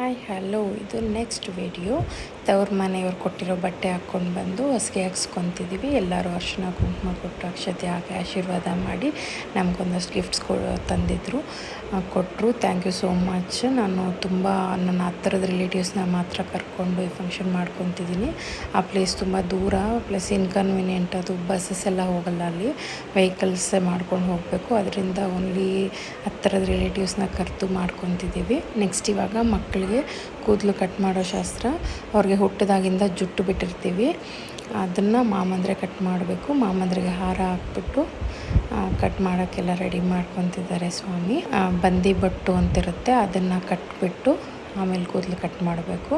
Hi hello, ಇದು next video. ತವ್ರ ಮನೆಯವ್ರು ಕೊಟ್ಟಿರೋ ಬಟ್ಟೆ ಹಾಕ್ಕೊಂಡು ಬಂದು ಹೊಸ್ಗೆ ಹಾಕ್ಸ್ಕೊತಿದ್ದೀವಿ. ಎಲ್ಲರೂ ಅರ್ಶಿನ ಕುಂಕುಮ ಕೊಟ್ಟು ಅಕ್ಷತೆ ಹಾಕಿ ಆಶೀರ್ವಾದ ಮಾಡಿ ನಮಗೊಂದಷ್ಟು ಗಿಫ್ಟ್ಸ್ ತಂದಿದ್ದರು, ಕೊಟ್ಟರು. Thank you so much. ನಾನು ತುಂಬ ನನ್ನ ಹತ್ತಿರದ ರಿಲೇಟಿವ್ಸ್ನ ಮಾತ್ರ ಕರ್ಕೊಂಡು ಈ ಫಂಕ್ಷನ್ ಮಾಡ್ಕೊತಿದ್ದೀನಿ. ಆ ಪ್ಲೇಸ್ ತುಂಬ ದೂರ, ಪ್ಲಸ್ ಇನ್ಕನ್ವೀನಿಯೆಂಟ್. ಅದು ಬಸ್ಸಸ್ ಎಲ್ಲ ಹೋಗಲ್ಲ, ಅಲ್ಲಿ ವೆಹಿಕಲ್ಸೇ ಮಾಡ್ಕೊಂಡು ಹೋಗಬೇಕು. ಅದರಿಂದ ಓನ್ಲಿ ಹತ್ತಿರದ ರಿಲೇಟಿವ್ಸ್ನ ಕರೆದು ಮಾಡ್ಕೊತಿದ್ದೀವಿ. ನೆಕ್ಸ್ಟ್ ಇವಾಗ ಮಕ್ಕಳಿಗೆ ಕೂದಲು ಕಟ್ ಮಾಡೋ ಶಾಸ್ತ್ರ. ಅವ್ರಿಗೆ ಹುಟ್ಟಿದಾಗಿಂದ ಜುಟ್ಟು ಬಿಟ್ಟಿರ್ತೀವಿ, ಅದನ್ನು ಮಾಮಂದ್ರೆ ಕಟ್ ಮಾಡಬೇಕು. ಮಾಮಂದ್ರಿಗೆ ಹಾರ ಹಾಕ್ಬಿಟ್ಟು ಕಟ್ ಮಾಡೋಕ್ಕೆಲ್ಲ ರೆಡಿ ಮಾಡ್ಕೊತಿದ್ದಾರೆ ಸ್ವಾಮಿ. ಬಂದಿ ಬಟ್ಟು ಅಂತಿರುತ್ತೆ, ಅದನ್ನು ಕಟ್ಬಿಟ್ಟು ಆಮೇಲೆ ಕೂದಲು ಕಟ್ ಮಾಡಬೇಕು.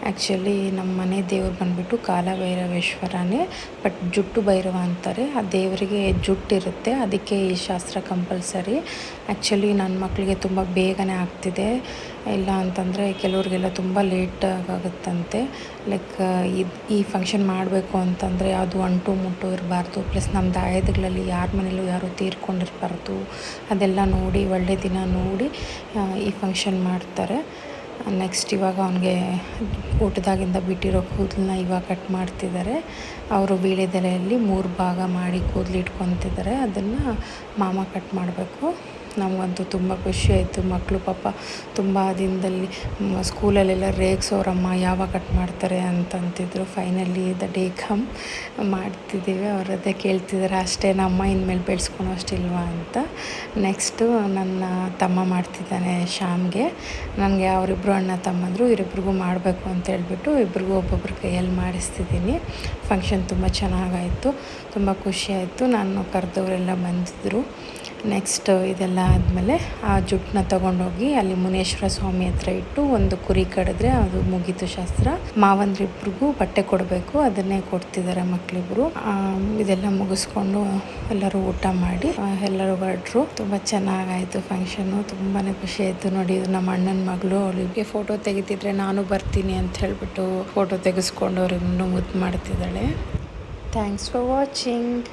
ಆ್ಯಕ್ಚುಲಿ ನಮ್ಮ ಮನೆ ದೇವ್ರು ಬಂದುಬಿಟ್ಟು ಕಾಲಭೈರವೇಶ್ವರನೇ, ಬಟ್ ಜುಟ್ಟು ಭೈರವ ಅಂತಾರೆ. ಆ ದೇವರಿಗೆ ಜುಟ್ಟಿರುತ್ತೆ, ಅದಕ್ಕೆ ಈ ಶಾಸ್ತ್ರ ಕಂಪಲ್ಸರಿ. ಆ್ಯಕ್ಚುಲಿ ನನ್ನ ಮಕ್ಕಳಿಗೆ ತುಂಬ ಬೇಗನೆ ಆಗ್ತಿದೆ, ಇಲ್ಲ ಅಂತಂದರೆ ಕೆಲವ್ರಿಗೆಲ್ಲ ತುಂಬ ಲೇಟ್ ಆಗುತ್ತಂತೆ. ಲೈಕ್ ಈ ಫಂಕ್ಷನ್ ಮಾಡಬೇಕು ಅಂತಂದರೆ ಅದು ಅಂಟು ಮುಟ್ಟು ಇರಬಾರ್ದು, ಪ್ಲಸ್ ನಮ್ಮ ದಾಯದಗಳಲ್ಲಿ ಯಾರ ಮನೇಲೂ ಯಾರೂ ತೀರ್ಕೊಂಡಿರಬಾರ್ದು. ಅದೆಲ್ಲ ನೋಡಿ ಒಳ್ಳೆ ದಿನ ನೋಡಿ ಈ ಫಂಕ್ಷನ್ ಮಾಡ್ತಾರೆ. ನೆಕ್ಸ್ಟ್ ಇವಾಗ ಅವನಿಗೆ ಊಟದಾಗಿಂದ ಬಿಟ್ಟಿರೋ ಕೂದಲನ್ನ ಇವಾಗ ಕಟ್ ಮಾಡ್ತಿದ್ದಾರೆ. ಅವರು ವೀಳ್ಯದೆಲೆಯಲ್ಲಿ 3 ಭಾಗ ಮಾಡಿ ಕೂದಲು ಇಟ್ಕೊತಿದ್ದಾರೆ, ಅದನ್ನು ಮಾಮ ಕಟ್ ಮಾಡಬೇಕು. ನಮಗಂತೂ ತುಂಬ ಖುಷಿ ಆಯಿತು. ಮಕ್ಕಳು ಪಾಪ ತುಂಬ ದಿನದಲ್ಲಿ ಸ್ಕೂಲಲ್ಲೆಲ್ಲ ರೇಗ್ಸೋರಮ್ಮ ಯಾವಾಗ ಕಟ್ ಮಾಡ್ತಾರೆ ಅಂತಂತಿದ್ರು. ಫೈನಲಿ ದ ಡೇ ಕಮ್ ಮಾಡ್ತಿದ್ದೀವಿ. ಅವರದ್ದೇ ಕೇಳ್ತಿದ್ದಾರೆ, ಅಷ್ಟೇ ನಮ್ಮ ಇನ್ಮೇಲೆ ಬೆಳೆಸ್ಕೊಳೋ ಅಷ್ಟಿಲ್ವಾ ಅಂತ. ನೆಕ್ಸ್ಟು ನನ್ನ ತಮ್ಮ ಮಾಡ್ತಿದ್ದಾನೆ ಶ್ಯಾಮ್ಗೆ. ನನಗೆ ಅವರಿಬ್ಬರು ಅಣ್ಣ ತಮ್ಮಂದರು, ಇವರಿಬ್ರಿಗೂ ಮಾಡಬೇಕು ಅಂತ ಹೇಳ್ಬಿಟ್ಟು ಇಬ್ರಿಗೂ ಒಬ್ಬೊಬ್ಬರ ಕೈಯಲ್ಲಿ ಮಾಡಿಸ್ತಿದ್ದೀನಿ. ಫಂಕ್ಷನ್ ತುಂಬ ಚೆನ್ನಾಗಾಯಿತು, ತುಂಬ ಖುಷಿಯಾಯಿತು. ನಾನು ಕರೆದವರೆಲ್ಲ ಬಂದಿದ್ದರು. ನೆಕ್ಸ್ಟ್ ಇದೆಲ್ಲ ಆದಮೇಲೆ ಆ ಜುಟ್ಟನ್ನ ತೊಗೊಂಡೋಗಿ ಅಲ್ಲಿ ಮುನೇಶ್ವರ ಸ್ವಾಮಿ ಹತ್ರ ಇಟ್ಟು ಒಂದು ಕುರಿ ಕಡಿದ್ರೆ ಅದು ಮುಗೀತು ಶಾಸ್ತ್ರ. ಮಾವಂದ್ರಿಬ್ರಿಗೂ ಬಟ್ಟೆ ಕೊಡಬೇಕು, ಅದನ್ನೇ ಕೊಡ್ತಿದ್ದಾರೆ ಮಕ್ಕಳಿಬ್ರು. ಇದೆಲ್ಲ ಮುಗಿಸ್ಕೊಂಡು ಎಲ್ಲರೂ ಊಟ ಮಾಡಿ ಎಲ್ಲರೂ ಹೊರಟ್ರು. ತುಂಬ ಚೆನ್ನಾಗಾಯಿತು ಫಂಕ್ಷನ್ನು, ತುಂಬಾ ಖುಷಿ ಆಯಿತು. ನೋಡಿ, ಇದು ನಮ್ಮ ಅಣ್ಣನ ಮಗಳು, ಅವಳಿಗೆ ಫೋಟೋ ತೆಗಿತಿದ್ರೆ ನಾನು ಬರ್ತೀನಿ ಅಂತ ಹೇಳಿಬಿಟ್ಟು ಫೋಟೋ ತೆಗೆಸ್ಕೊಂಡು ಅವ್ರಿಗೆ ಇನ್ನೂ ಮುದ್ದು ಮಾಡ್ತಿದ್ದಾಳೆ. Thanks for watching.